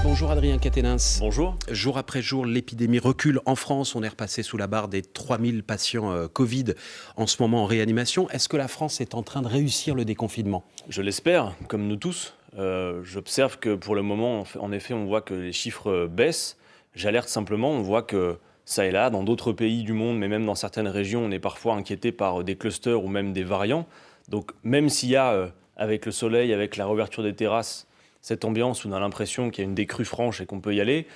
Bonjour Adrien Quatennens. Bonjour. Jour après jour, l'épidémie recule en France. On est repassé sous la barre des 3000 patients Covid en ce moment en réanimation. Est-ce que la France est en train de réussir le déconfinement ? Je l'espère, comme nous tous. J'observe que pour le moment, en effet, on voit que les chiffres baissent. J'alerte simplement, on voit que ça et là, dans d'autres pays du monde, mais même dans certaines régions, on est parfois inquiété par des clusters ou même des variants. Donc même s'il y a, avec le soleil, avec la réouverture des terrasses, cette ambiance où on a l'impression qu'il y a une décrue franche et qu'on peut y aller,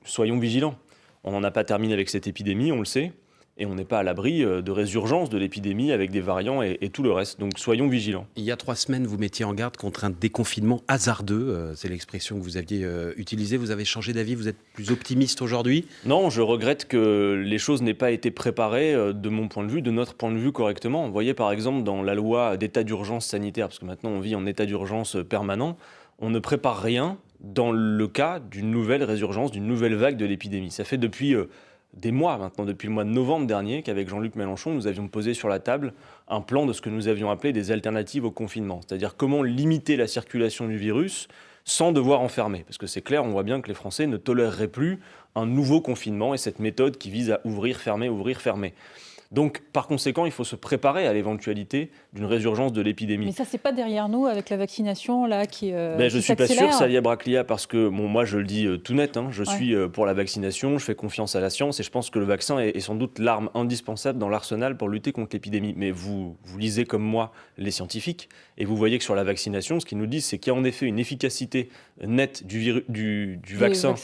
soyons vigilants. On n'en a pas terminé avec cette épidémie, on le sait, et on n'est pas à l'abri de résurgence de l'épidémie avec des variants et tout le reste. Donc soyons vigilants. Il y a 3 semaines, vous mettiez en garde contre un déconfinement hasardeux. C'est l'expression que vous aviez utilisée. Vous avez changé d'avis, vous êtes plus optimiste aujourd'hui ? Non, je regrette que les choses n'aient pas été préparées de mon point de vue, de notre point de vue correctement. Vous voyez par exemple dans la loi d'état d'urgence sanitaire, parce que maintenant on vit en état d'urgence permanent, on ne prépare rien dans le cas d'une nouvelle résurgence, d'une nouvelle vague de l'épidémie. Ça fait depuis des mois maintenant, depuis le mois de novembre dernier, qu'avec Jean-Luc Mélenchon, nous avions posé sur la table un plan de ce que nous avions appelé des alternatives au confinement. C'est-à-dire comment limiter la circulation du virus sans devoir enfermer. Parce que c'est clair, on voit bien que les Français ne toléreraient plus un nouveau confinement et cette méthode qui vise à ouvrir, fermer, ouvrir, fermer. Donc, par conséquent, il faut se préparer à l'éventualité d'une résurgence de l'épidémie. Mais ça, c'est pas derrière nous avec la vaccination là qui je suis pas sûr, Salia Braclia, parce que moi, je le dis tout net, je suis pour la vaccination, je fais confiance à la science et je pense que le vaccin est sans doute l'arme indispensable dans l'arsenal pour lutter contre l'épidémie. Mais vous lisez comme moi les scientifiques et vous voyez que sur la vaccination, ce qu'ils nous disent, c'est qu'il y a en effet une efficacité nette du vaccin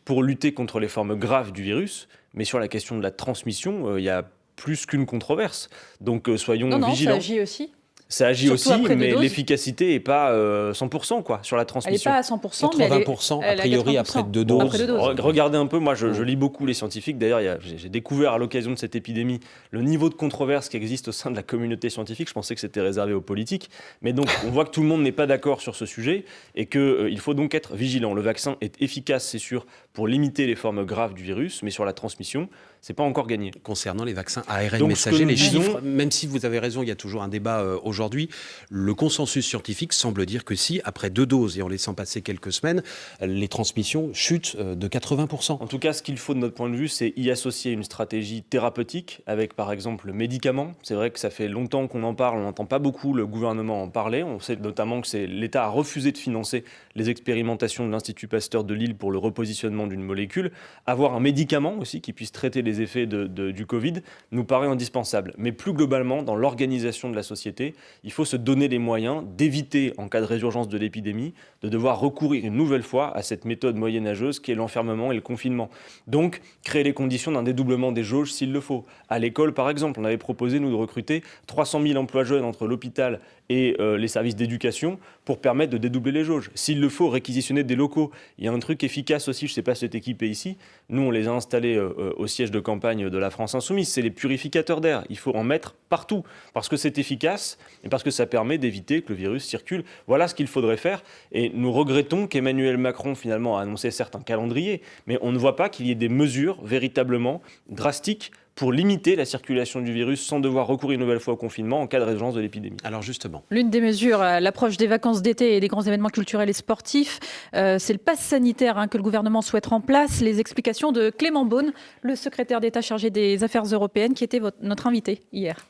pour lutter contre les formes graves du virus. Mais sur la question de la transmission, il y a plus qu'une controverse. Donc soyons vigilants. Ça agit aussi. Ça agit aussi, mais l'efficacité n'est pas 100% sur la transmission. Elle n'est pas à 100%, 80% a priori après 2 doses. Regardez un peu, moi je lis beaucoup les scientifiques. D'ailleurs, j'ai découvert à l'occasion de cette épidémie le niveau de controverse qui existe au sein de la communauté scientifique. Je pensais que c'était réservé aux politiques. Mais donc on voit que tout le monde n'est pas d'accord sur ce sujet et qu'il faut donc être vigilant. Le vaccin est efficace, c'est sûr, pour limiter les formes graves du virus, mais sur la transmission, c'est pas encore gagné. Concernant les vaccins ARN messagers, les chiffres, même si vous avez raison, il y a toujours un débat aujourd'hui, le consensus scientifique semble dire que si, après 2 doses et en laissant passer quelques semaines, les transmissions chutent de 80%. En tout cas, ce qu'il faut de notre point de vue, c'est y associer une stratégie thérapeutique avec, par exemple, le médicament. C'est vrai que ça fait longtemps qu'on en parle, on n'entend pas beaucoup le gouvernement en parler. On sait notamment que l'État a refusé de financer les expérimentations de l'Institut Pasteur de Lille pour le repositionnement d'une molécule. Avoir un médicament aussi qui puisse traiter les effets du Covid nous paraît indispensable. Mais plus globalement, dans l'organisation de la société, il faut se donner les moyens d'éviter, en cas de résurgence de l'épidémie, de devoir recourir une nouvelle fois à cette méthode moyenâgeuse qui est l'enfermement et le confinement. Donc, créer les conditions d'un dédoublement des jauges s'il le faut. À l'école, par exemple, on avait proposé, nous, de recruter 300 000 emplois jeunes entre l'hôpital et les services d'éducation pour permettre de dédoubler les jauges. S'il le faut, réquisitionner des locaux. Il y a un truc efficace aussi, je ne sais pas si cette équipe est ici. Nous, on les a installés au siège de campagne de la France Insoumise. C'est les purificateurs d'air. Il faut en mettre partout parce que c'est efficace et parce que ça permet d'éviter que le virus circule. Voilà ce qu'il faudrait faire. Et nous regrettons qu'Emmanuel Macron, finalement, a annoncé certes un calendrier, mais on ne voit pas qu'il y ait des mesures véritablement drastiques pour limiter la circulation du virus sans devoir recourir une nouvelle fois au confinement en cas de résurgence de l'épidémie. Alors justement. L'une des mesures, l'approche des vacances d'été et des grands événements culturels et sportifs, c'est le pass sanitaire que le gouvernement souhaite en place. Les explications de Clément Beaune, le secrétaire d'État chargé des affaires européennes, qui était notre invité hier.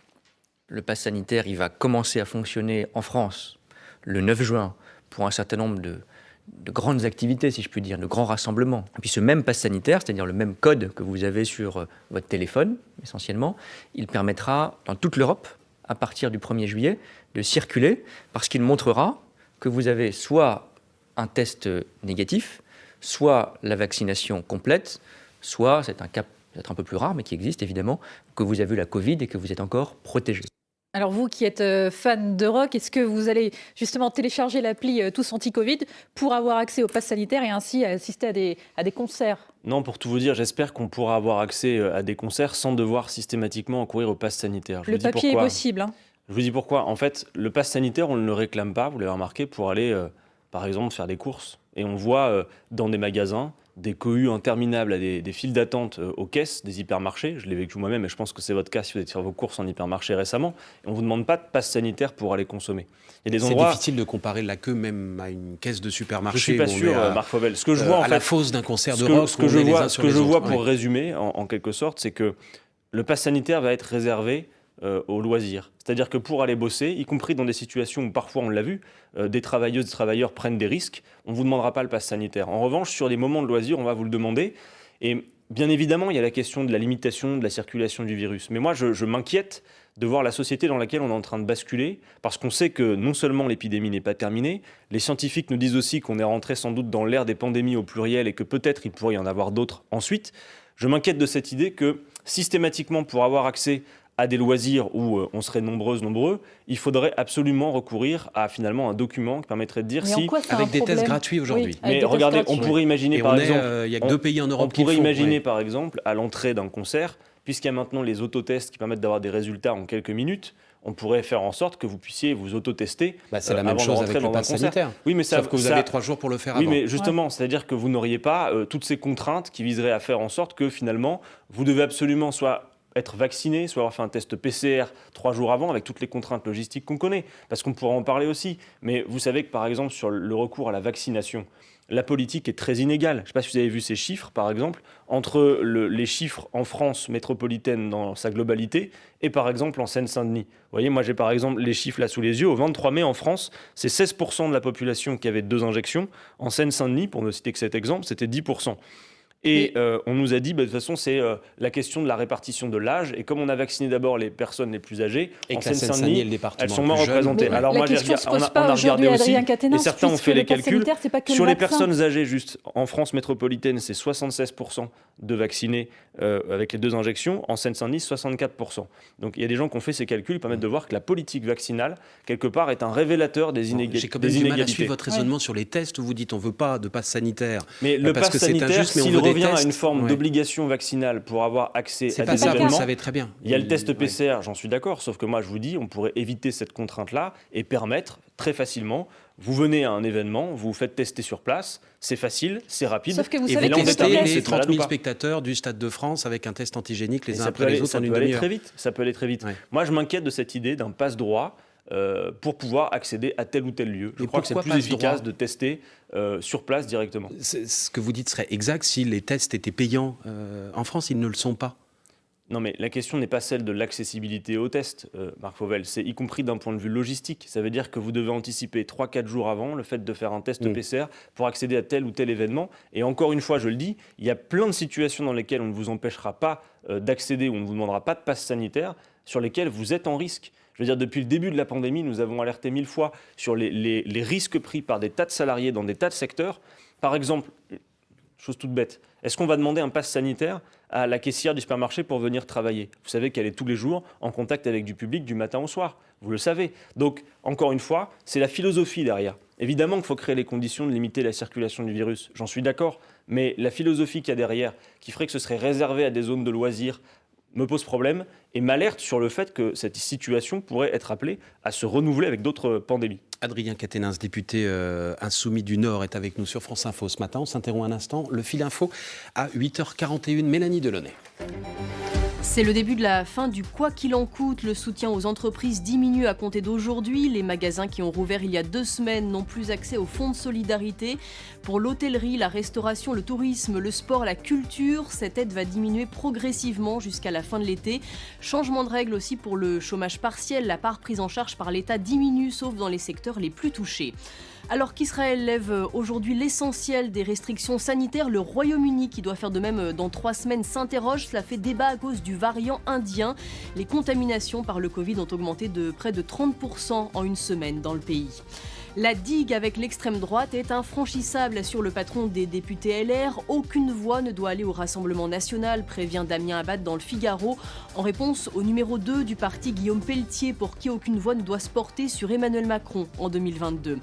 Le pass sanitaire, il va commencer à fonctionner en France le 9 juin pour un certain nombre de grandes activités, si je puis dire, de grands rassemblements. Et puis ce même pass sanitaire, c'est-à-dire le même code que vous avez sur votre téléphone, essentiellement, il permettra dans toute l'Europe, à partir du 1er juillet, de circuler, parce qu'il montrera que vous avez soit un test négatif, soit la vaccination complète, soit, c'est un cas peut-être un peu plus rare, mais qui existe évidemment, que vous avez eu la Covid et que vous êtes encore protégé. Alors vous qui êtes fan de rock, est-ce que vous allez justement télécharger l'appli Tous Anti-Covid pour avoir accès au pass sanitaire et ainsi assister à des concerts ? Non, pour tout vous dire, j'espère qu'on pourra avoir accès à des concerts sans devoir systématiquement accourir au pass sanitaire. Le papier est possible. Je vous dis pourquoi. En fait, le pass sanitaire, on ne le réclame pas, vous l'avez remarqué, pour aller, par exemple, faire des courses. Et on voit dans des magasins des cohues interminables à des files d'attente aux caisses des hypermarchés. Je l'ai vécu moi-même et je pense que c'est votre cas si vous êtes faire vos courses en hypermarché récemment. Et on ne vous demande pas de passe sanitaire pour aller consommer. Il y a des endroits... C'est difficile de comparer la queue même à une caisse de supermarché. Je ne suis pas sûr, Marc Fauvel. Ce que je vois, en fait, la fosse d'un concert de rock. Ce que je vois pour résumer, en quelque sorte, c'est que le pass sanitaire va être réservé aux loisirs. C'est-à-dire que pour aller bosser, y compris dans des situations où parfois on l'a vu, des travailleuses, des travailleurs prennent des risques, on ne vous demandera pas le pass sanitaire. En revanche, sur des moments de loisirs, on va vous le demander. Et bien évidemment, il y a la question de la limitation de la circulation du virus. Mais moi, je m'inquiète de voir la société dans laquelle on est en train de basculer, parce qu'on sait que non seulement l'épidémie n'est pas terminée, les scientifiques nous disent aussi qu'on est rentré sans doute dans l'ère des pandémies au pluriel et que peut-être il pourrait y en avoir d'autres ensuite. Je m'inquiète de cette idée que systématiquement, pour avoir accès à des loisirs où on serait nombreux, il faudrait absolument recourir à finalement un document qui permettrait de dire si... Avec des tests gratuits aujourd'hui. Oui, mais regardez, on pourrait imaginer par exemple... Il n'y a que 2 pays en Europe qui le font. On pourrait imaginer par exemple, à l'entrée d'un concert, puisqu'il y a maintenant les autotests qui permettent d'avoir des résultats en quelques minutes, on pourrait faire en sorte que vous puissiez vous autotester. C'est la même chose avec le pass sanitaire. Oui, mais sauf que vous avez 3 jours pour le faire avant. Oui, mais justement, c'est-à-dire que vous n'auriez pas toutes ces contraintes qui viseraient à faire en sorte que finalement, vous devez absolument soit être vacciné, soit avoir fait un test PCR 3 jours avant, avec toutes les contraintes logistiques qu'on connaît, parce qu'on pourra en parler aussi. Mais vous savez que, par exemple, sur le recours à la vaccination, la politique est très inégale. Je ne sais pas si vous avez vu ces chiffres, par exemple, entre les chiffres en France métropolitaine dans sa globalité et, par exemple, en Seine-Saint-Denis. Vous voyez, moi, j'ai par exemple les chiffres là sous les yeux. Au 23 mai, en France, c'est 16% de la population qui avait 2 injections. En Seine-Saint-Denis, pour ne citer que cet exemple, c'était 10%. Et on nous a dit, de toute façon, c'est la question de la répartition de l'âge. Et comme on a vacciné d'abord les personnes les plus âgées, et en Seine-Saint-Denis, elles sont moins représentées. Alors moi, on a regardé aussi, et certains ont fait les calculs. Sur les personnes âgées, juste en France métropolitaine, c'est 76% de vaccinés avec les 2 injections. En Seine-Saint-Denis, 64%. Donc il y a des gens qui ont fait ces calculs qui permettent de voir que la politique vaccinale, quelque part, est un révélateur des inégalités. J'ai quand même du mal à suivre votre raisonnement sur les tests où vous dites on ne veut pas de pass sanitaire. Mais le pass sanitaire, s'il revient à une forme d'obligation vaccinale pour avoir accès à des événements, vous le savez très bien. Il y a le test PCR, j'en suis d'accord, sauf que moi je vous dis, on pourrait éviter cette contrainte-là et permettre très facilement, vous venez à un événement, vous vous faites tester sur place, c'est facile, c'est rapide. Sauf que vous et savez vous testez les 30 000 spectateurs du Stade de France avec un test antigénique les uns après les autres en une demi-heure. Ça peut aller très vite. Ouais. Moi je m'inquiète de cette idée d'un passe-droit pour pouvoir accéder à tel ou tel lieu. Je crois que c'est plus efficace de tester sur place directement. Ce que vous dites serait exact si les tests étaient payants. En France, ils ne le sont pas. Non, mais la question n'est pas celle de l'accessibilité aux tests, Marc Fauvel. C'est y compris d'un point de vue logistique. Ça veut dire que vous devez anticiper 3-4 jours avant le fait de faire un test PCR pour accéder à tel ou tel événement. Et encore une fois, je le dis, il y a plein de situations dans lesquelles on ne vous empêchera pas d'accéder ou on ne vous demandera pas de passe sanitaire, sur lesquelles vous êtes en risque. Je veux dire, depuis le début de la pandémie, nous avons alerté 1000 fois sur les risques pris par des tas de salariés dans des tas de secteurs. Par exemple, chose toute bête, est-ce qu'on va demander un pass sanitaire à la caissière du supermarché pour venir travailler? Vous savez qu'elle est tous les jours en contact avec du public du matin au soir. Vous le savez. Donc, encore une fois, c'est la philosophie derrière. Évidemment qu'il faut créer les conditions de limiter la circulation du virus. J'en suis d'accord. Mais la philosophie qu'il y a derrière, qui ferait que ce serait réservé à des zones de loisirs, me pose problème et m'alerte sur le fait que cette situation pourrait être appelée à se renouveler avec d'autres pandémies. Adrien Quatennens, député insoumis du Nord, est avec nous sur France Info ce matin. On s'interrompt un instant. Le fil info à 8h41. Mélanie Delaunay. C'est le début de la fin du quoi qu'il en coûte. Le soutien aux entreprises diminue à compter d'aujourd'hui. Les magasins qui ont rouvert il y a 2 semaines n'ont plus accès au fonds de solidarité. Pour l'hôtellerie, la restauration, le tourisme, le sport, la culture, cette aide va diminuer progressivement jusqu'à la fin de l'été. Changement de règle aussi pour le chômage partiel. La part prise en charge par l'État diminue, sauf dans les secteurs les plus touchés. Alors qu'Israël lève aujourd'hui l'essentiel des restrictions sanitaires, le Royaume-Uni, qui doit faire de même dans 3 semaines, s'interroge. Cela fait débat à cause du variant indien. Les contaminations par le Covid ont augmenté de près de 30% en une semaine dans le pays. La digue avec l'extrême droite est infranchissable, assure le patron des députés LR. Aucune voix ne doit aller au Rassemblement national, prévient Damien Abad dans le Figaro, en réponse au numéro 2 du parti Guillaume Pelletier, pour qui aucune voix ne doit se porter sur Emmanuel Macron en 2022.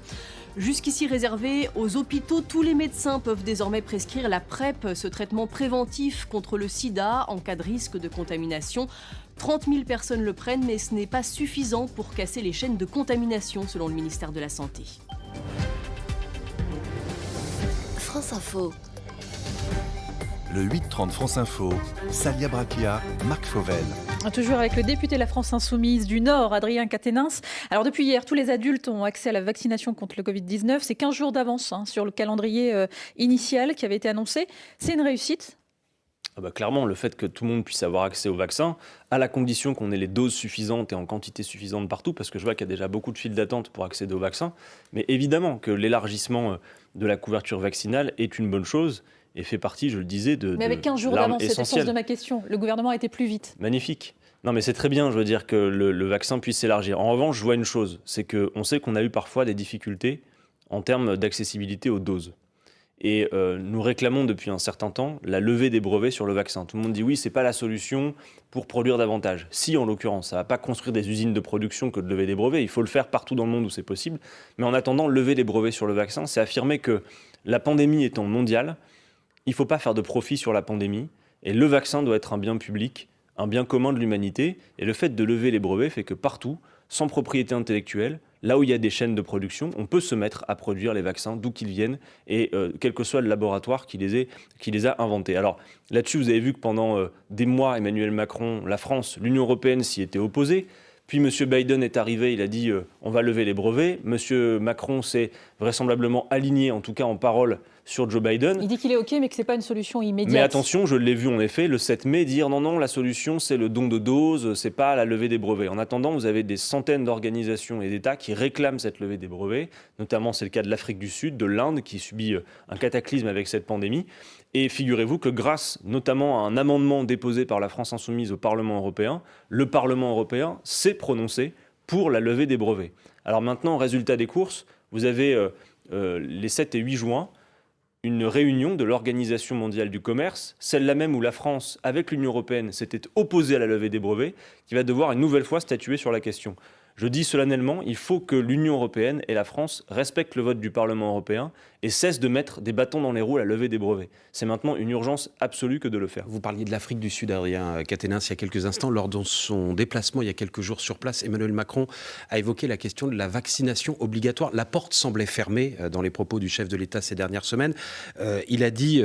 Jusqu'ici réservé aux hôpitaux, tous les médecins peuvent désormais prescrire la PrEP, ce traitement préventif contre le sida en cas de risque de contamination. 30 000 personnes le prennent, mais ce n'est pas suffisant pour casser les chaînes de contamination, selon le ministère de la Santé. France Info. Le 8-30 France Info, Salia Brakia, Marc Fauvel. Toujours avec le député de la France Insoumise du Nord, Adrien Quatennens. Alors depuis hier, tous les adultes ont accès à la vaccination contre le Covid-19. C'est 15 jours d'avance sur le calendrier initial qui avait été annoncé. C'est une réussite ? Clairement, le fait que tout le monde puisse avoir accès au vaccin, à la condition qu'on ait les doses suffisantes et en quantité suffisante partout, parce que je vois qu'il y a déjà beaucoup de files d'attente pour accéder au vaccin, mais évidemment que l'élargissement de la couverture vaccinale est une bonne chose et fait partie, je le disais, de Mais avec 15 jours d'avance, c'est le sens de ma question. Le gouvernement a été plus vite. Magnifique. Non, mais c'est très bien, je veux dire, que le vaccin puisse s'élargir. En revanche, je vois une chose, c'est qu'on sait qu'on a eu parfois des difficultés en termes d'accessibilité aux doses. Et nous réclamons depuis un certain temps la levée des brevets sur le vaccin. Tout le monde dit oui, c'est pas la solution pour produire davantage. Si, en l'occurrence, ça va pas construire des usines de production que de lever des brevets. Il faut le faire partout dans le monde où c'est possible. Mais en attendant, lever les brevets sur le vaccin, c'est affirmer que la pandémie étant mondiale, il faut pas faire de profit sur la pandémie. Et le vaccin doit être un bien public, un bien commun de l'humanité. Et le fait de lever les brevets fait que partout, sans propriété intellectuelle, là où il y a des chaînes de production, on peut se mettre à produire les vaccins d'où qu'ils viennent et quel que soit le laboratoire qui les a inventés. Alors là-dessus, vous avez vu que pendant des mois, Emmanuel Macron, la France, l'Union européenne s'y étaient opposés. Puis M. Biden est arrivé, il a dit on va lever les brevets. M. Macron s'est vraisemblablement aligné, en tout cas en parole, sur Joe Biden. Il dit qu'il est OK, mais que ce n'est pas une solution immédiate. Mais attention, je l'ai vu en effet le 7 mai dire non, la solution c'est le don de doses, c'est pas la levée des brevets. En attendant, vous avez des centaines d'organisations et d'États qui réclament cette levée des brevets. Notamment, c'est le cas de l'Afrique du Sud, de l'Inde, qui subit un cataclysme avec cette pandémie. Et figurez-vous que grâce notamment à un amendement déposé par la France Insoumise au Parlement européen, le Parlement européen s'est prononcé pour la levée des brevets. Alors maintenant, résultat des courses, vous avez les 7 et 8 juin, une réunion de l'Organisation mondiale du commerce, celle-là même où la France, avec l'Union européenne, s'était opposée à la levée des brevets, qui va devoir une nouvelle fois statuer sur la question. Je dis solennellement, il faut que l'Union européenne et la France respectent le vote du Parlement européen et cessent de mettre des bâtons dans les roues à la levée des brevets. C'est maintenant une urgence absolue que de le faire. Vous parliez de l'Afrique du Sud, Adrien Quatennens, il y a quelques instants. Lors de son déplacement il y a quelques jours sur place, Emmanuel Macron a évoqué la question de la vaccination obligatoire. La porte semblait fermée dans les propos du chef de l'État ces dernières semaines. Il a dit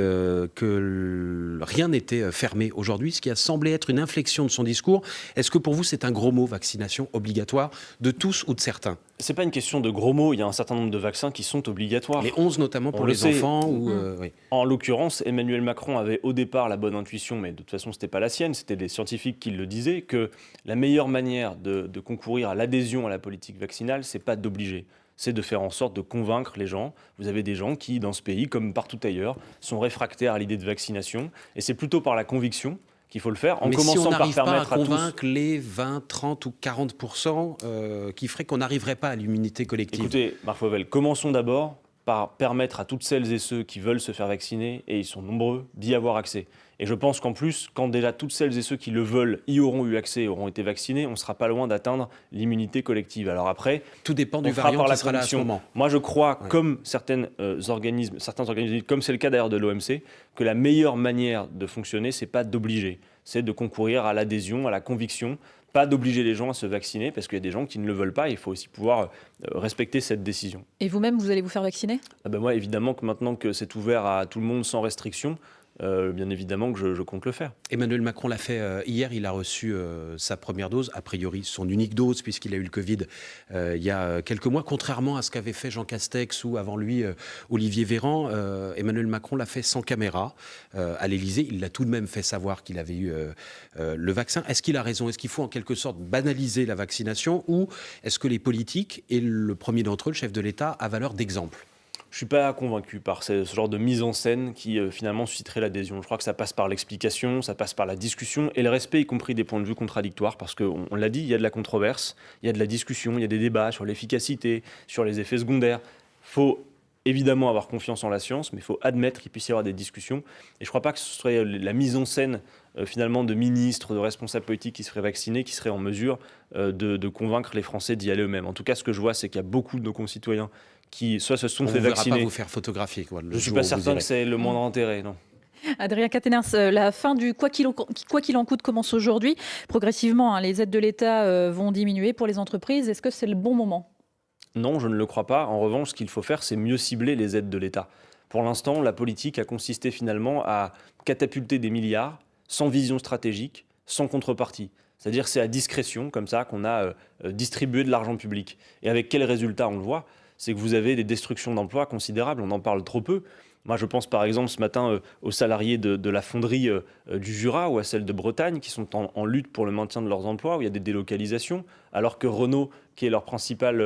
que rien n'était fermé aujourd'hui, ce qui a semblé être une inflexion de son discours. Est-ce que pour vous c'est un gros mot, vaccination obligatoire, de tous ou de certains? C'est pas une question de gros mots, il y a un certain nombre de vaccins qui sont obligatoires. Les 11 notamment pour les enfants oui. En l'occurrence, Emmanuel Macron avait au départ la bonne intuition, mais de toute façon c'était pas la sienne, c'était des scientifiques qui le disaient, que la meilleure manière de concourir à l'adhésion à la politique vaccinale, c'est pas d'obliger. C'est de faire en sorte de convaincre les gens. Vous avez des gens qui, dans ce pays, comme partout ailleurs, sont réfractaires à l'idée de vaccination, et c'est plutôt par la conviction qu'il faut le faire, en commençant par permettre à tous... Mais si on n'arrive pas à convaincre les 20, 30 ou 40% qui ferait qu'on n'arriverait pas à l'immunité collective. Écoutez, Marc Fauvel, commençons d'abord par permettre à toutes celles et ceux qui veulent se faire vacciner, et ils sont nombreux, d'y avoir accès. Et je pense qu'en plus, quand déjà toutes celles et ceux qui le veulent y auront eu accès, auront été vaccinés, on ne sera pas loin d'atteindre l'immunité collective. Alors après, tout dépend du variant qui sera là à ce moment. Moi, je crois, comme certains organismes, comme c'est le cas d'ailleurs de l'OMC, que la meilleure manière de fonctionner, c'est pas d'obliger, c'est de concourir à l'adhésion, à la conviction. Pas d'obliger les gens à se vacciner, parce qu'il y a des gens qui ne le veulent pas, et il faut aussi pouvoir respecter cette décision. Et vous-même, vous allez vous faire vacciner ? Moi, évidemment que maintenant que c'est ouvert à tout le monde sans restriction, bien évidemment que je compte le faire. Emmanuel Macron l'a fait hier, il a reçu sa première dose, a priori son unique dose, puisqu'il a eu le Covid il y a quelques mois, contrairement à ce qu'avait fait Jean Castex ou avant lui Olivier Véran. Emmanuel Macron l'a fait sans caméra à l'Élysée, il l'a tout de même fait savoir qu'il avait eu le vaccin. Est-ce qu'il a raison? Est-ce qu'il faut en quelque sorte banaliser la vaccination, ou est-ce que les politiques, et le premier d'entre eux, le chef de l'État, a valeur d'exemple? Je ne suis pas convaincu par ce genre de mise en scène qui finalement susciterait l'adhésion. Je crois que ça passe par l'explication, ça passe par la discussion et le respect, y compris des points de vue contradictoires, parce qu'on l'a dit, il y a de la controverse, il y a de la discussion, il y a des débats sur l'efficacité, sur les effets secondaires. Il faut évidemment avoir confiance en la science, mais il faut admettre qu'il puisse y avoir des discussions. Et je ne crois pas que ce serait la mise en scène finalement de ministres, de responsables politiques qui seraient vaccinés, qui seraient en mesure de convaincre les Français d'y aller eux-mêmes. En tout cas, ce que je vois, c'est qu'il y a beaucoup de nos concitoyens qui soit se sont fait vacciner. On ne verra pas vous faire photographier. Je ne suis pas certain que c'est le moindre intérêt, non. Adrien Quatennens, la fin du quoi qu'il en coûte commence aujourd'hui. Progressivement, les aides de l'État vont diminuer pour les entreprises. Est-ce que c'est le bon moment ? Non, je ne le crois pas. En revanche, ce qu'il faut faire, c'est mieux cibler les aides de l'État. Pour l'instant, la politique a consisté finalement à catapulter des milliards sans vision stratégique, sans contrepartie. C'est-à-dire c'est à discrétion, comme ça, qu'on a distribué de l'argent public. Et avec quel résultat on le voit ? C'est que vous avez des destructions d'emplois considérables, on en parle trop peu. Moi, je pense par exemple ce matin aux salariés de la fonderie du Jura ou à celle de Bretagne qui sont en lutte pour le maintien de leurs emplois, où il y a des délocalisations, alors que Renault, qui est leur principal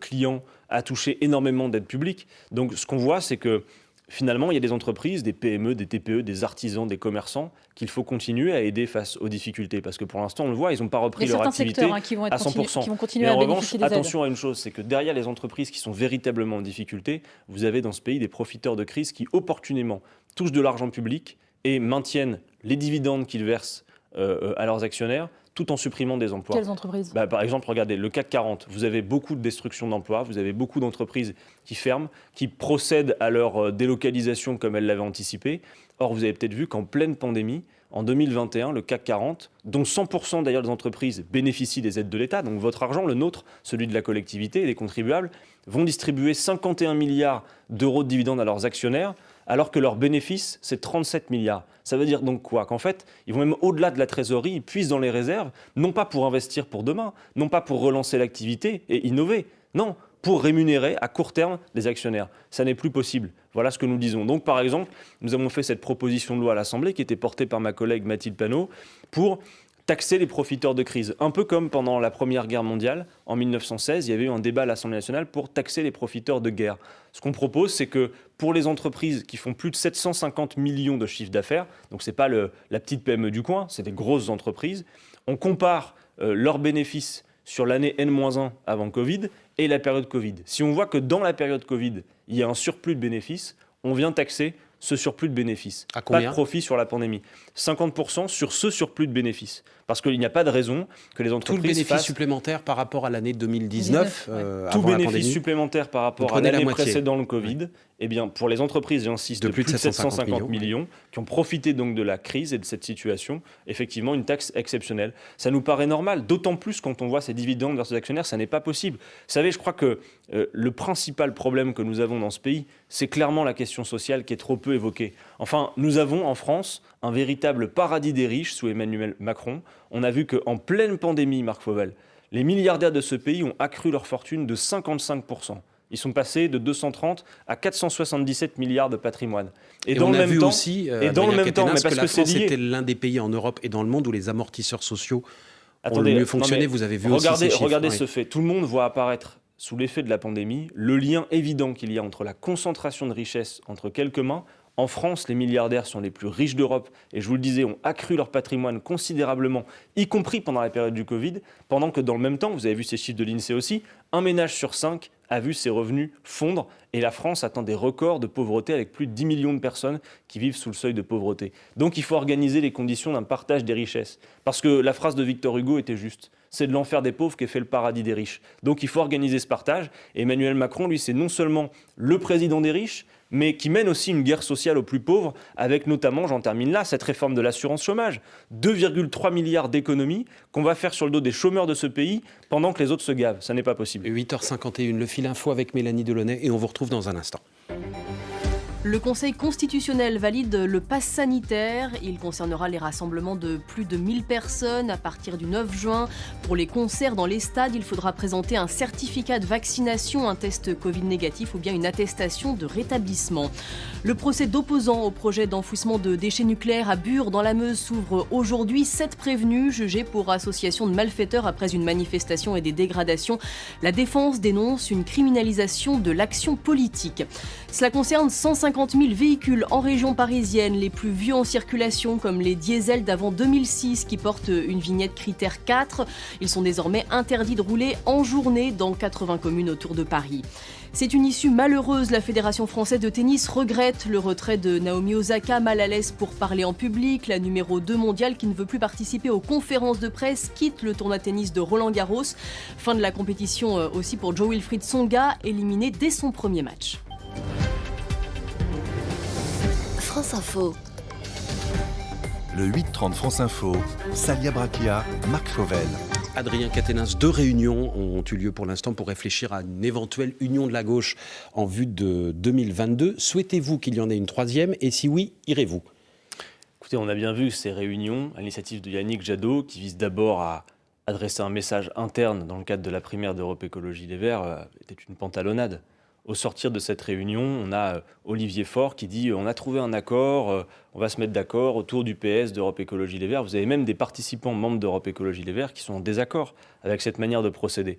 client, a touché énormément d'aides publiques. Donc ce qu'on voit, c'est que finalement, il y a des entreprises, des PME, des TPE, des artisans, des commerçants qu'il faut continuer à aider face aux difficultés. Parce que pour l'instant, on le voit, ils n'ont pas repris leur activité qui vont être à 100%. Qui vont continuer Mais à en bénéficier revanche, des aides. attention à une chose, c'est que derrière les entreprises qui sont véritablement en difficulté, vous avez dans ce pays des profiteurs de crise qui opportunément touchent de l'argent public et maintiennent les dividendes qu'ils versent à leurs actionnaires, tout en supprimant des emplois. Quelles entreprises ? Par exemple, regardez, le CAC 40, vous avez beaucoup de destruction d'emplois, vous avez beaucoup d'entreprises qui ferment, qui procèdent à leur délocalisation comme elles l'avaient anticipé. Or, vous avez peut-être vu qu'en pleine pandémie, en 2021, le CAC 40, dont 100% d'ailleurs des entreprises bénéficient des aides de l'État, donc votre argent, le nôtre, celui de la collectivité et des contribuables, vont distribuer 51 milliards d'euros de dividendes à leurs actionnaires, alors que leur bénéfice, c'est 37 milliards. Ça veut dire donc quoi ? Qu'en fait, ils vont même au-delà de la trésorerie, ils puisent dans les réserves, non pas pour investir pour demain, non pas pour relancer l'activité et innover, non, pour rémunérer à court terme les actionnaires. Ça n'est plus possible. Voilà ce que nous disons. Donc par exemple, nous avons fait cette proposition de loi à l'Assemblée qui était portée par ma collègue Mathilde Panot pour taxer les profiteurs de crise. Un peu comme pendant la Première Guerre mondiale, en 1916, il y avait eu un débat à l'Assemblée nationale pour taxer les profiteurs de guerre. Ce qu'on propose, c'est que pour les entreprises qui font plus de 750 millions de chiffre d'affaires, donc ce n'est pas la petite PME du coin, c'est des grosses entreprises, on compare leurs bénéfices sur l'année N-1 avant Covid et la période Covid. Si on voit que dans la période Covid, il y a un surplus de bénéfices, on vient taxer ce surplus de bénéfices. À combien ? Pas de profit sur la pandémie. 50% sur ce surplus de bénéfices. Parce qu'il n'y a pas de raison que les entreprises tout le bénéfice fassent... supplémentaire par rapport à l'année 2019 tout avant la bénéfice pandémie. supplémentaire par rapport à prenez la l'année moitié. précédant le Covid, eh bien, pour les entreprises, j'insiste, de plus de 750 millions, qui ont profité donc de la crise et de cette situation, effectivement, une taxe exceptionnelle. Ça nous paraît normal, d'autant plus quand on voit ces dividendes vers ces actionnaires, ça n'est pas possible. Vous savez, je crois que le principal problème que nous avons dans ce pays, c'est clairement la question sociale qui est trop peu évoquée. Enfin, nous avons en France un véritable paradis des riches sous Emmanuel Macron. On a vu qu'en pleine pandémie, Marc Fauvel, les milliardaires de ce pays ont accru leur fortune de 55%. Ils sont passés de 230 à 477 milliards de patrimoine. Et dans on le a même vu temps, aussi, et dans le même temps, mais parce que la que c'est France lié. était l'un des pays en Europe et dans le monde où les amortisseurs sociaux ont le mieux fonctionné. Vous avez vu aussi ces chiffres. Regardez ce fait. Tout le monde voit apparaître, sous l'effet de la pandémie, le lien évident qu'il y a entre la concentration de richesses entre quelques mains. En France, les milliardaires sont les plus riches d'Europe et, je vous le disais, ont accru leur patrimoine considérablement, y compris pendant la période du Covid, pendant que dans le même temps, vous avez vu ces chiffres de l'INSEE aussi, un ménage sur 5 a vu ses revenus fondre et la France atteint des records de pauvreté avec plus de 10 millions de personnes qui vivent sous le seuil de pauvreté. Donc il faut organiser les conditions d'un partage des richesses. Parce que la phrase de Victor Hugo était juste. C'est de l'enfer des pauvres qu'est fait le paradis des riches. Donc il faut organiser ce partage. Et Emmanuel Macron, lui, c'est non seulement le président des riches, mais qui mène aussi une guerre sociale aux plus pauvres, avec notamment, j'en termine là, cette réforme de l'assurance chômage. 2,3 milliards d'économies qu'on va faire sur le dos des chômeurs de ce pays pendant que les autres se gavent. Ça n'est pas possible. 8h51, le fil info avec Mélanie Delaunay et on vous retrouve dans un instant. Le Conseil constitutionnel valide le pass sanitaire. Il concernera les rassemblements de plus de 1000 personnes à partir du 9 juin. Pour les concerts dans les stades, il faudra présenter un certificat de vaccination, un test Covid négatif ou bien une attestation de rétablissement. Le procès d'opposants au projet d'enfouissement de déchets nucléaires à Bure dans la Meuse s'ouvre aujourd'hui. 7 prévenus jugés pour association de malfaiteurs après une manifestation et des dégradations. La défense dénonce une criminalisation de l'action politique. Cela concerne 150 000 véhicules en région parisienne, les plus vieux en circulation comme les diesels d'avant 2006 qui portent une vignette critère 4. Ils sont désormais interdits de rouler en journée dans 80 communes autour de Paris. C'est une issue malheureuse. La Fédération française de tennis regrette le retrait de Naomi Osaka, mal à l'aise pour parler en public. La numéro 2 mondiale qui ne veut plus participer aux conférences de presse quitte le tournoi de tennis de Roland-Garros. Fin de la compétition aussi pour Jo-Wilfried Tsonga, éliminé dès son premier match. France Info. Le 8h30 France Info, Salia Brakia, Marc Fauvel. Adrien Quatennens, 2 réunions ont eu lieu pour l'instant pour réfléchir à une éventuelle union de la gauche en vue de 2022. Souhaitez-vous qu'il y en ait une 3e et si oui, irez-vous ? Écoutez, on a bien vu ces réunions à l'initiative de Yannick Jadot qui visent d'abord à adresser un message interne dans le cadre de la primaire d'Europe Écologie Les Verts était une pantalonnade. Au sortir de cette réunion, on a Olivier Faure qui dit on a trouvé un accord, on va se mettre d'accord autour du PS d'Europe Écologie Les Verts. Vous avez même des participants membres d'Europe Écologie Les Verts qui sont en désaccord avec cette manière de procéder.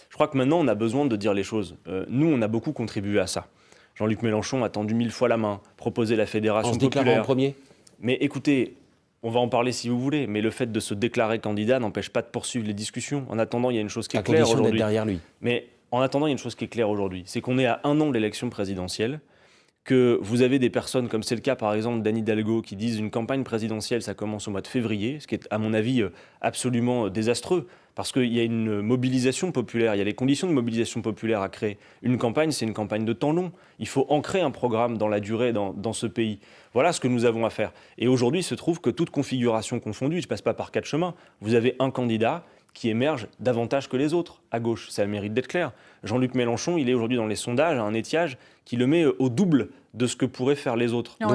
Je crois que maintenant, on a besoin de dire les choses. Nous, on a beaucoup contribué à ça. Jean-Luc Mélenchon a tendu 1000 fois la main, proposé la fédération populaire. En se déclarant en premier ? Mais écoutez, on va en parler si vous voulez, mais le fait de se déclarer candidat n'empêche pas de poursuivre les discussions. En attendant, il y a une chose qui est claire aujourd'hui. D'être derrière lui. Mais en attendant, il y a une chose qui est claire aujourd'hui, c'est qu'on est à 1 an de l'élection présidentielle, que vous avez des personnes, comme c'est le cas par exemple d'Anne Hidalgo, qui disent une campagne présidentielle, ça commence au mois de février, ce qui est à mon avis absolument désastreux, parce qu'il y a une mobilisation populaire, il y a les conditions de mobilisation populaire à créer. Une campagne, c'est une campagne de temps long. Il faut ancrer un programme dans la durée dans ce pays. Voilà ce que nous avons à faire. Et aujourd'hui, il se trouve que toute configuration confondue, je ne passe pas par 4 chemins, vous avez un candidat qui émerge davantage que les autres à gauche. Ça a le mérite d'être clair. Jean-Luc Mélenchon, il est aujourd'hui dans les sondages à un étiage qui le met au double de ce que pourraient faire les autres. Et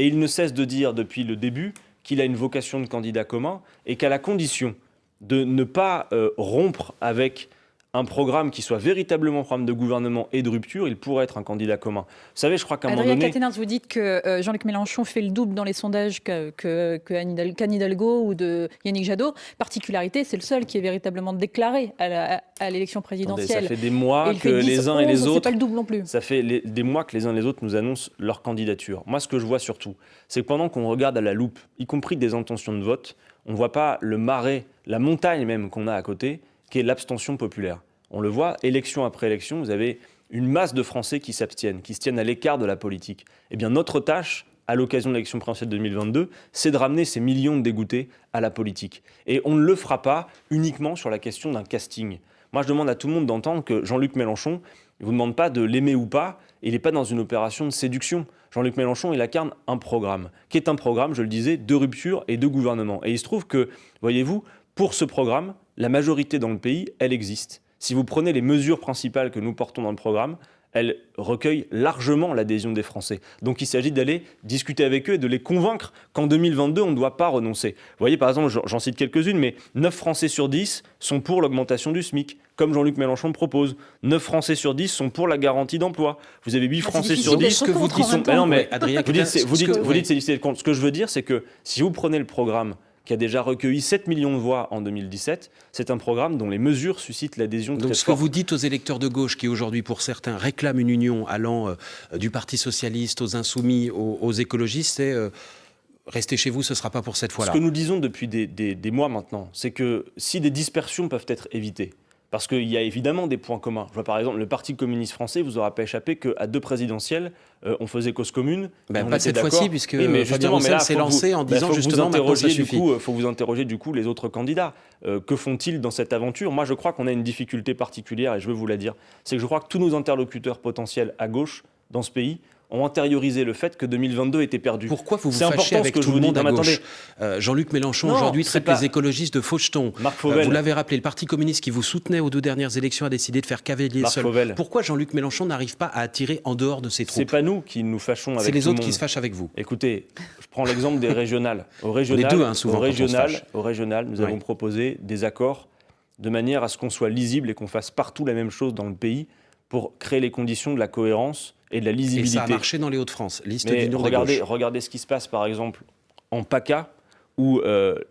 il ne cesse de dire depuis le début qu'il a une vocation de candidat commun et qu'à la condition de ne pas rompre avec un programme qui soit véritablement un programme de gouvernement et de rupture, il pourrait être un candidat commun. Vous savez, je crois qu'à un moment donné... Adrien Quatennens, vous dites que Jean-Luc Mélenchon fait le double dans les sondages qu'Anne Hidalgo ou de Yannick Jadot. Particularité, c'est le seul qui est véritablement déclaré à l'élection présidentielle. Attendez, ça fait des mois que les uns et les autres... C'est pas le double non plus. Ça fait des mois que les uns et les autres nous annoncent leur candidature. Moi, ce que je vois surtout, c'est que pendant qu'on regarde à la loupe, y compris des intentions de vote, on ne voit pas le marais, la montagne même qu'on a à côté, qui est l'abstention populaire. On le voit, élection après élection, vous avez une masse de Français qui s'abstiennent, qui se tiennent à l'écart de la politique. Eh bien, notre tâche, à l'occasion de l'élection présidentielle 2022, c'est de ramener ces millions de dégoûtés à la politique. Et on ne le fera pas uniquement sur la question d'un casting. Moi, je demande à tout le monde d'entendre que Jean-Luc Mélenchon, il ne vous demande pas de l'aimer ou pas, et il n'est pas dans une opération de séduction. Jean-Luc Mélenchon, il incarne un programme, qui est un programme, je le disais, de rupture et de gouvernement. Et il se trouve que, voyez-vous, pour ce programme, la majorité dans le pays, elle existe. Si vous prenez les mesures principales que nous portons dans le programme, elles recueillent largement l'adhésion des Français. Donc il s'agit d'aller discuter avec eux et de les convaincre qu'en 2022, on ne doit pas renoncer. Vous voyez, par exemple, j'en cite quelques-unes, mais 9 Français sur 10 sont pour l'augmentation du SMIC, comme Jean-Luc Mélenchon le propose. 9 Français sur 10 sont pour la garantie d'emploi. Vous avez 8 Français sur 10 qui sont... Non, mais Adrien, vous dites c'est difficile de compte. Ce que je veux dire, c'est que si vous prenez le programme qui a déjà recueilli 7 millions de voix en 2017, c'est un programme dont les mesures suscitent l'adhésion très forte. Donc ce que vous dites aux électeurs de gauche qui aujourd'hui, pour certains, réclament une union allant du Parti socialiste aux insoumis, aux écologistes, c'est restez chez vous, ce ne sera pas pour cette fois-là. Ce que nous disons depuis des mois maintenant, c'est que si des dispersions peuvent être évitées, parce qu'il y a évidemment des points communs. Je vois par exemple le Parti communiste français vous aura pas échappé qu'à 2 présidentielles, on faisait cause commune. Pas cette fois-ci, puisque Fabien Roussel s'est lancé en disant justement maintenant ça suffit. Il faut vous interroger du coup les autres candidats. Que font-ils dans cette aventure ? Moi je crois qu'on a une difficulté particulière et je veux vous la dire. C'est que je crois que tous nos interlocuteurs potentiels à gauche dans ce pays ont intériorisé le fait que 2022 était perdu. Pourquoi vous vous fâchez avec tout le monde à gauche ? Jean-Luc Mélenchon aujourd'hui traite les écologistes de fauchetons. Vous l'avez rappelé, le Parti communiste qui vous soutenait aux 2 dernières élections a décidé de faire cavalier seul. Pourquoi Jean-Luc Mélenchon n'arrive pas à attirer en dehors de ses troupes ? C'est pas nous qui nous fâchons avec tout le monde. C'est les autres qui se fâchent avec vous. Écoutez, je prends l'exemple des régionales. Au régional, nous avons proposé des accords de manière à ce qu'on soit lisible et qu'on fasse partout la même chose dans le pays pour créer les conditions de la cohérence et de la lisibilité. Et ça a marché dans les Hauts-de-France, liste Mais d'union de gauche. Regardez ce qui se passe par exemple en PACA, où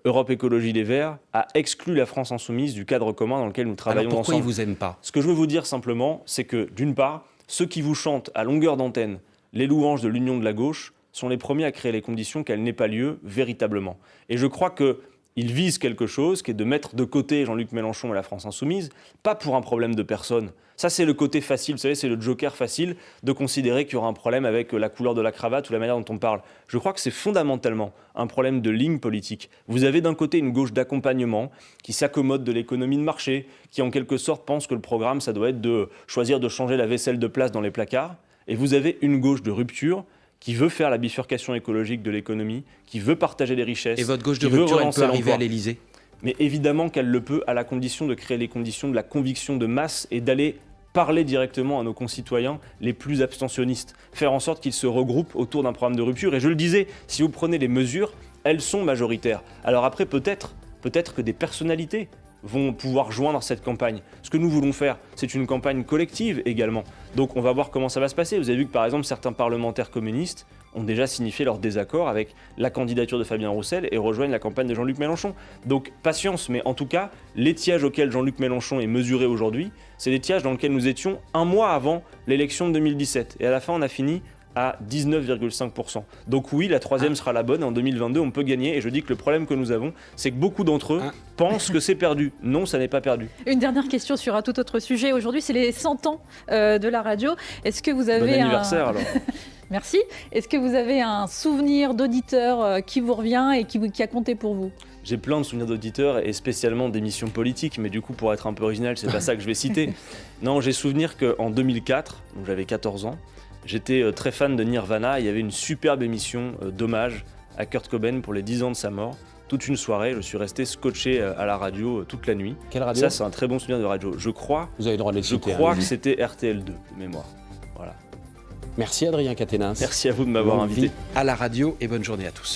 Europe Écologie Les Verts a exclu la France Insoumise du cadre commun dans lequel nous travaillons ensemble. Pourquoi ils ne vous aiment pas ? Ce que je veux vous dire simplement, c'est que d'une part, ceux qui vous chantent à longueur d'antenne les louanges de l'union de la gauche sont les premiers à créer les conditions qu'elle n'ait pas lieu véritablement. Et je crois qu'ils visent quelque chose qui est de mettre de côté Jean-Luc Mélenchon et la France Insoumise, pas pour un problème de personne. Ça, c'est le côté facile, vous savez, c'est le joker facile de considérer qu'il y aura un problème avec la couleur de la cravate ou la manière dont on parle. Je crois que c'est fondamentalement un problème de ligne politique. Vous avez d'un côté une gauche d'accompagnement qui s'accommode de l'économie de marché, qui en quelque sorte pense que le programme, ça doit être de choisir de changer la vaisselle de place dans les placards. Et vous avez une gauche de rupture qui veut faire la bifurcation écologique de l'économie, qui veut partager les richesses. Et votre gauche de rupture, elle peut arriver à l'Élysée ? Mais évidemment qu'elle le peut, à la condition de créer les conditions de la conviction de masse et d'aller parler directement à nos concitoyens les plus abstentionnistes, faire en sorte qu'ils se regroupent autour d'un programme de rupture. Et je le disais, si vous prenez les mesures, elles sont majoritaires. Alors après, peut-être que des personnalités vont pouvoir joindre cette campagne. Ce que nous voulons faire, c'est une campagne collective également. Donc on va voir comment ça va se passer. Vous avez vu que par exemple certains parlementaires communistes ont déjà signifié leur désaccord avec la candidature de Fabien Roussel et rejoignent la campagne de Jean-Luc Mélenchon. Donc patience, mais en tout cas, l'étiage auquel Jean-Luc Mélenchon est mesuré aujourd'hui, c'est l'étiage dans lequel nous étions un mois avant l'élection de 2017. Et à la fin, on a fini à 19,5%. Donc oui, la troisième sera la bonne. En 2022, on peut gagner. Et je dis que le problème que nous avons, c'est que beaucoup d'entre eux pensent que c'est perdu. Non, ça n'est pas perdu. Une dernière question sur un tout autre sujet. Aujourd'hui, c'est les 100 ans de la radio. Est-ce que vous avez Bon anniversaire alors. Merci. Est-ce que vous avez un souvenir d'auditeur qui vous revient et qui a compté pour vous ? J'ai plein de souvenirs d'auditeurs et spécialement d'émissions politiques, mais du coup, pour être un peu original, c'est pas ça que je vais citer. Non, j'ai souvenir qu'en 2004, donc j'avais 14 ans, j'étais très fan de Nirvana. Il y avait une superbe émission d'hommage à Kurt Cobain pour les 10 ans de sa mort. Toute une soirée, je suis resté scotché à la radio toute la nuit. Quelle radio ? Ça, c'est un très bon souvenir de radio. Je crois, vous avez le droit de les citer, je crois que c'était RTL2 de mémoire. Voilà. Merci Adrien Caténins. Merci à vous de m'avoir invité. À la radio et bonne journée à tous.